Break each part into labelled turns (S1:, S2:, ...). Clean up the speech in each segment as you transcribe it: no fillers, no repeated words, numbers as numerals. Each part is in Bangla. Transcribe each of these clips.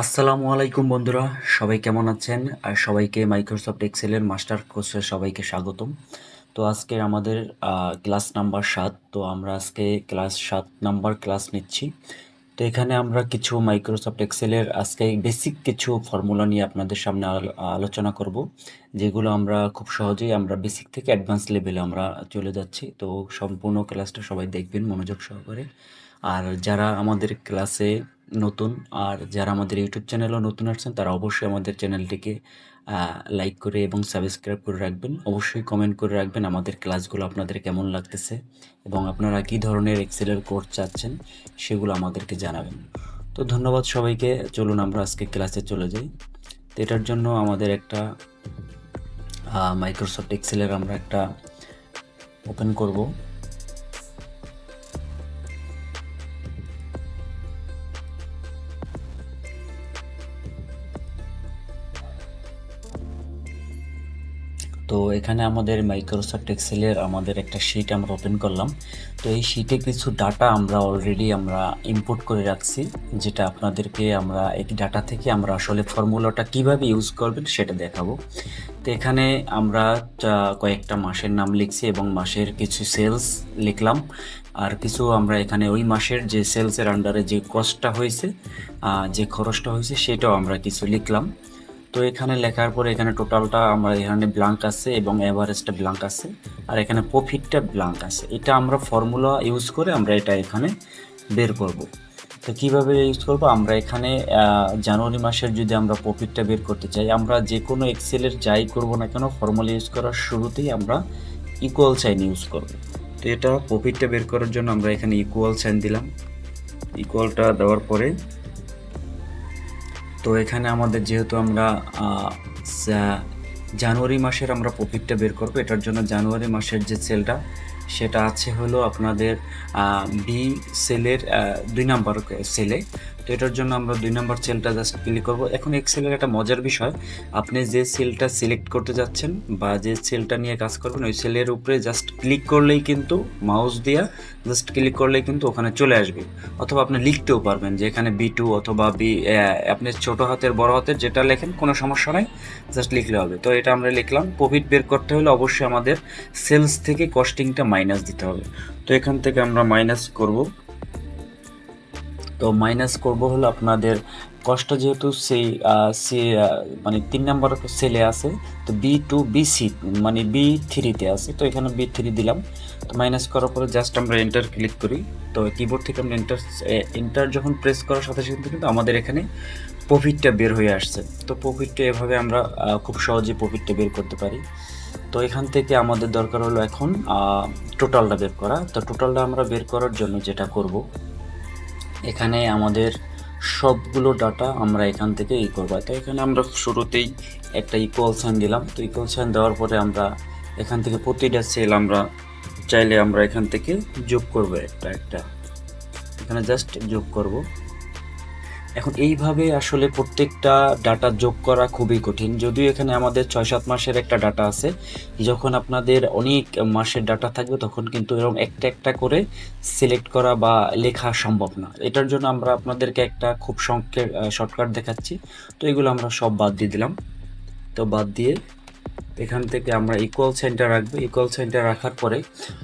S1: আসসালামু আলাইকুম বন্ধুরা, সবাই কেমন আছেন? আর সবাইকে মাইক্রোসফট এক্সেলের মাস্টার কোর্সে সবাইকে স্বাগতম। তো আজকে আমাদের ক্লাস নাম্বার 7। তো আমরা আজকে ক্লাস 7 নাম্বার ক্লাস নিচ্ছি। তো এখানে আমরা কিছু মাইক্রোসফট এক্সেলের আজকে বেসিক কিছু ফর্মুলা নিয়ে আপনাদের সামনে আলোচনা করব, যেগুলো আমরা খুব সহজেই আমরা বেসিক থেকে অ্যাডভান্স লেভেলে আমরা চলে যাচ্ছি। তো সম্পূর্ণ ক্লাসটা সবাই দেখবেন মনোযোগ সহকারে। আর যারা আমাদের ক্লাসে নতুন, আর যারা আমাদের ইউটিউব চ্যানেলও নতুন আসছেন, তারা অবশ্যই আমাদের চ্যানেলটিকে লাইক করে এবং সাবস্ক্রাইব করে রাখবেন। অবশ্যই কমেন্ট করে রাখবেন আমাদের ক্লাসগুলো আপনাদের কেমন লাগতেছে এবং আপনারা কী ধরনের এক্সেলের কোর্স চাচ্ছেন সেগুলো আমাদেরকে জানাবেন। তো ধন্যবাদ সবাইকে। চলুন আমরা আজকে ক্লাসে চলে যাই। তো এটার জন্য আমাদের একটা মাইক্রোসফট এক্সেলের আমরা একটা ওপেন করব। তো এখানে আমাদের মাইক্রোসফট এক্সেলের আমাদের একটা শিট আমরা ওপেন করলাম। তো এই শিটে কিছু ডাটা আমরা অলরেডি ইম্পোর্ট করে রাখছি, যেটা আপনাদেরকে আমরা এই ডাটা থেকে আমরা আসলে ফর্মুলাটা কিভাবে ইউজ করবেন সেটা দেখাবো। তো এখানে আমরা কয়েকটা মাসের নাম লিখছি এবং মাসের কিছু সেলস লিখলাম, আর কিছু আমরা এখানে ওই মাসের যে সেলসের আন্ডারে যে কস্টটা হয়েছে, যে খরচটা হয়েছে সেটাও আমরা কিছু লিখলাম। তো এখানে লেখার পরে এখানে টোটালটা আমার এখানে ব্ল্যাঙ্ক আছে এবং এভারেজটা ব্ল্যাঙ্ক আছে, আর এখানে প্রফিটটা ব্ল্যাঙ্ক আছে। এটা আমরা ফর্মুলা ইউজ করে আমরা এটা এখানে বের করব। তো কীভাবে ইউজ করব, আমরা এখানে জানুয়ারি মাসের যদি আমরা প্রফিটটা বের করতে চাই, আমরা যে কোনো এক্সেলের যাই করব না কেন ফর্মুলা ইউজ করার শুরুতেই আমরা ইকুয়াল সাইন ইউজ করব। তো এটা প্রফিটটা বের করার জন্য আমরা এখানে ইকুয়াল সাইন দিলাম। ইকুয়ালটা দেওয়ার পরে তো এখানে আমাদের যেহেতু আমরা জানুয়ারি মাসের আমরা প্রফিটটা বের করবো, এটার জন্য জানুয়ারি মাসের যে সেলটা সেটা আছে হলো আপনাদের বি সেলের 2 নাম্বার সেলে। তো এটার জন্য আমরা 2 নাম্বার সেলটা জাস্ট ক্লিক করব। এখন এক্সেলের একটা মজার বিষয়, আপনি যে সেলটা সিলেক্ট করতে যাচ্ছেন বা যে সেলটা নিয়ে কাজ করবেন ওই সেলের উপরে জাস্ট ক্লিক করলেই কিন্তু, মাউস দিয়া জাস্ট ক্লিক করলেই কিন্তু ওখানে চলে আসবে। অথবা আপনি লিখতেও পারবেন যে এখানে B2 অথবা আপনি ছোট হাতের বড় হাতের যেটা লেখেন কোনো সমস্যা নাই, জাস্ট লিখলে হবে। তো এটা আমরা লিখলাম। প্রফিট বের করতে হলে অবশ্যই আমাদের সেলস থেকে কস্টিংটা মাইনাস দিতে হবে। তো এখান থেকে আমরা মাইনাস করব। তো মাইনাস করব হলো আপনাদের কষ্ট, যেহেতু সেই মানে 3 নাম্বার সেলে আছে, তো B2 B3 মানে B3-তে আছে, তো এখানে B3 দিলাম। তো মাইনাস করার পরে জাস্ট আমরা এন্টার ক্লিক করি। তো কিবোর্ড থেকে আমরা এন্টার যখন প্রেস করার সাথে সাথে কিন্তু আমাদের এখানে প্রফিটটা বের হয়ে আসছে। তো প্রফিটটা এভাবে আমরা খুব সহজে প্রফিটটা বের করতে পারি। তো এখান থেকে আমাদের দরকার হলো এখন টোটালটা বের করা। তো টোটালটা আমরা বের করার জন্য যেটা করব, এখানে আমাদের সবগুলো ডাটা আমরা এখান থেকে করবো। তো এখানে আমরা শুরুতেই একটা ইকুয়াল সাইন দিলাম। তো ইকুয়াল সাইন দেওয়ার পরে আমরা এখান থেকে প্রতিটা সেল আমরা চাইলে আমরা এখান থেকে যোগ করবো, একটা একটা এখানে জাস্ট যোগ করব। এখন এইভাবে আসলে প্রত্যেকটা ডাটা যোগ করা খুবই কঠিন, যদিও এখানে আমাদের 6-7 মাসের একটা ডাটা আছে। যখন আপনাদের অনেক মাসের ডাটা থাকবে তখন কিন্তু এরকম একটা একটা করে সিলেক্ট করা বা লেখা সম্ভব না। এটার জন্য আমরা আপনাদেরকে একটা খুব শর্টকাট দেখাচ্ছি। তো এগুলো আমরা সব বাদ দিয়ে দিলাম। তো বাদ দিয়ে এখান থেকে আমরা ইকুয়াল সাইনটা রাখবো। ইকুয়াল সাইনটা রাখার পরে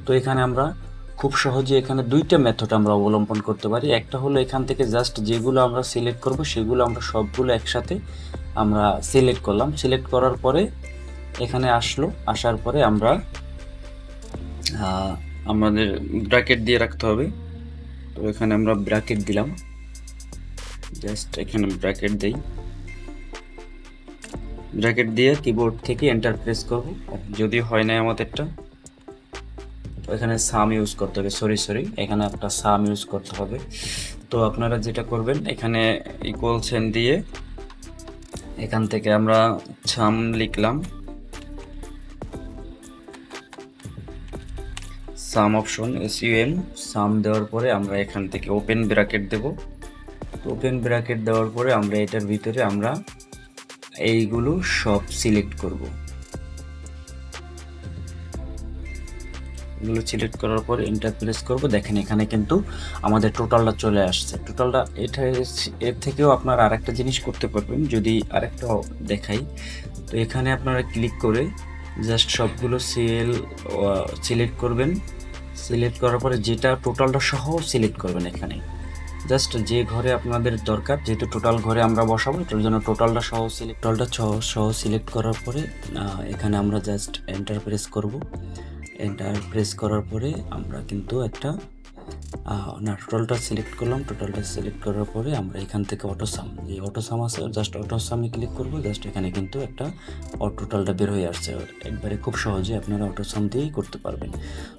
S1: তো এখানে আমরা খুব সহজে এখানে 2টা মেথড আমরা অবলম্বন করতে পারি। একটা হলো এখান থেকে জাস্ট যেগুলো আমরা সিলেক্ট করব সেগুলো আমরা সবগুলো একসাথে আমরা সিলেক্ট করলাম। সিলেক্ট করার পরে এখানে আসার পরে আমরা আমাদের ব্র্যাকেট দিয়ে রাখতে হবে। তো এখানে আমরা ব্র্যাকেট দিলাম, জাস্ট এখানে ব্র্যাকেট দেই। ব্র্যাকেট দিয়ে কিবোর্ড থেকে এন্টার প্রেস করব, যদি হয় না আমাদেরটা। এখানে সাম ইউজ করতে হবে, সরি এখানে একটা সাম ইউজ করতে হবে। তো আপনারা যেটা করবেন, এখানে ইকুয়াল সাইন দিয়ে এখান থেকে আমরা সাম লিখলাম। সাম অপশন SUM সাম দেওয়ার পরে আমরা এখান থেকে ওপেন ব্র্যাকেট দেব। তো ওপেন ব্র্যাকেট দেওয়ার পরে আমরা এটার ভিতরে আমরা এইগুলো সব সিলেক্ট করব। সবগুলো সিলেক্ট করার পরে এন্টার প্রেস করব। দেখেন এখানে কিন্তু আমাদের টোটালটা চলে আসছে। টোটালটা এটা এর থেকেও আপনারা আরেকটা জিনিস করতে পারবেন, যদি আরেকটা দেখাই। তো এখানে আপনারা ক্লিক করে জাস্ট সবগুলো সেল সিলেক্ট করবেন। সিলেক্ট করার পরে যেটা টোটালটা সহ সিলেক্ট করবেন। এখানে জাস্ট যে ঘরে আপনাদের দরকার, যেহেতু টোটাল ঘরে আমরা বসাবো, এটার জন্য টোটালটা সহ সিলেক্ট করার পরে এখানে আমরা জাস্ট এন্টার প্রেস করব। এন্টার প্রেস করার পরে আমরা কিন্তু একটা না, টোটালটা সিলেক্ট করলাম। টোটালটা সিলেক্ট করার পরে আমরা এখান থেকে অটোসাম, এই অটোসাম আছে, জাস্ট অটোসামে ক্লিক করব। জাস্ট এখানে কিন্তু একটা টোটালটা বের হয়ে আসছে একবারে। খুব সহজে আপনারা অটোসাম দিয়েই করতে পারবেন।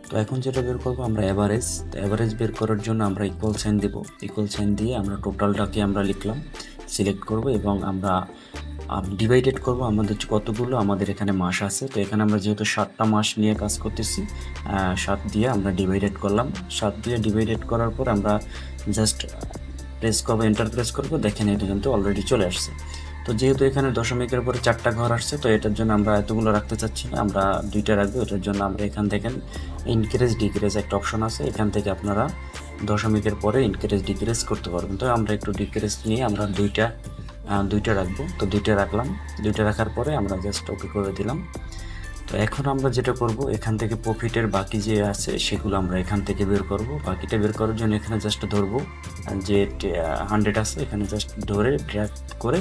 S1: তো এখন যেটা বের করবো আমরা অ্যাভারেজ। তো অ্যাভারেজ বের করার জন্য আমরা ইকুয়াল সাইন দেব। ইকুয়াল সাইন দিয়ে আমরা টোটালটাকে আমরা লিখলাম, সিলেক্ট করব এবং আমরা ডিভাইডেড করব আমাদের কতগুলো আমাদের এখানে মাস আছে। তো এখানে আমরা যেহেতু 7টা মাস নিয়ে কাজ করতেছি, 7 দিয়ে আমরা ডিভাইডেড করলাম। 7 দিয়ে ডিভাইডেড করার পর আমরা জাস্ট প্রেস করবো, এন্টার প্রেস করবো। দেখেন এটা কিন্তু অলরেডি চলে আসছে। তো যেহেতু এখানে দশমিকের পরে 4টা ঘর আসছে, তো এটার জন্য আমরা এতগুলো রাখতে চাচ্ছি না, আমরা 2টা রাখবো। এটার জন্য আমরা এখান থেকে ইনক্রিজ ডিক্রিজ একটা অপশন আছে, এখান থেকে আপনারা দশমিকের পরে ইনক্রিজ ডিক্রিজ করতে পারবেন। তো আমরা একটু ডিক্রিজ নিয়ে আমরা দুইটা রাখবো। তো 2টা রাখলাম। 2টা রাখার পরে আমরা জাস্ট ওকে করে দিলাম। তো এখন আমরা যেটা করব, এখান থেকে প্রফিটের বাকি যে আছে সেগুলো আমরা এখান থেকে বের করব। বাকিটা বের করার জন্য এখানে জাস্ট ধরবো, যে 100 আছে এখানে জাস্ট ধরে ড্র্যাগ করে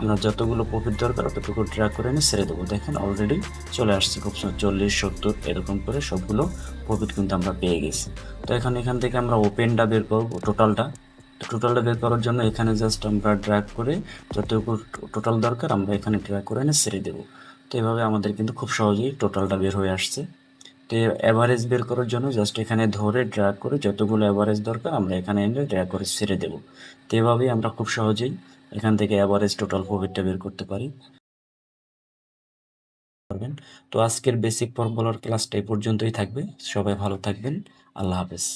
S1: আমরা যতগুলো প্রফিট দরকার ততটুকু ড্র্যাগ করে এনে ছেড়ে দেবো। দেখেন অলরেডি চলে আসছে খুব 40, 70 এরকম করে সবগুলো প্রফিট কিন্তু আমরা পেয়ে গেছি। তো এখান থেকে আমরা ওপেনটা বের করব, টোটালটা বের করার জন্য এখানে জাস্ট আমরা ড্র্যাগ করে যতটুকু টোটাল দরকার আমরা এখানে ড্র্যাগ করে এনে ছেড়ে দেবো। তো এভাবে আমাদের কিন্তু খুব সহজেই টোটালটা বের হয়ে আসছে। তো অ্যাভারেজ বের করার জন্য জাস্ট এখানে ধরে ড্র্যাগ করে যতগুলো অ্যাভারেজ দরকার আমরা এখানে এনে ড্র্যাগ করে ছেড়ে দেবো। তো এভাবেই আমরা খুব সহজেই এখান থেকে অ্যাভারেজ টোটাল প্রফিটটা বের করতে পারি। তো আজকের বেসিক ফর্মুলার ক্লাসটা এই পর্যন্তই থাকবে। সবাই ভালো থাকবেন। আল্লাহ হাফেজ।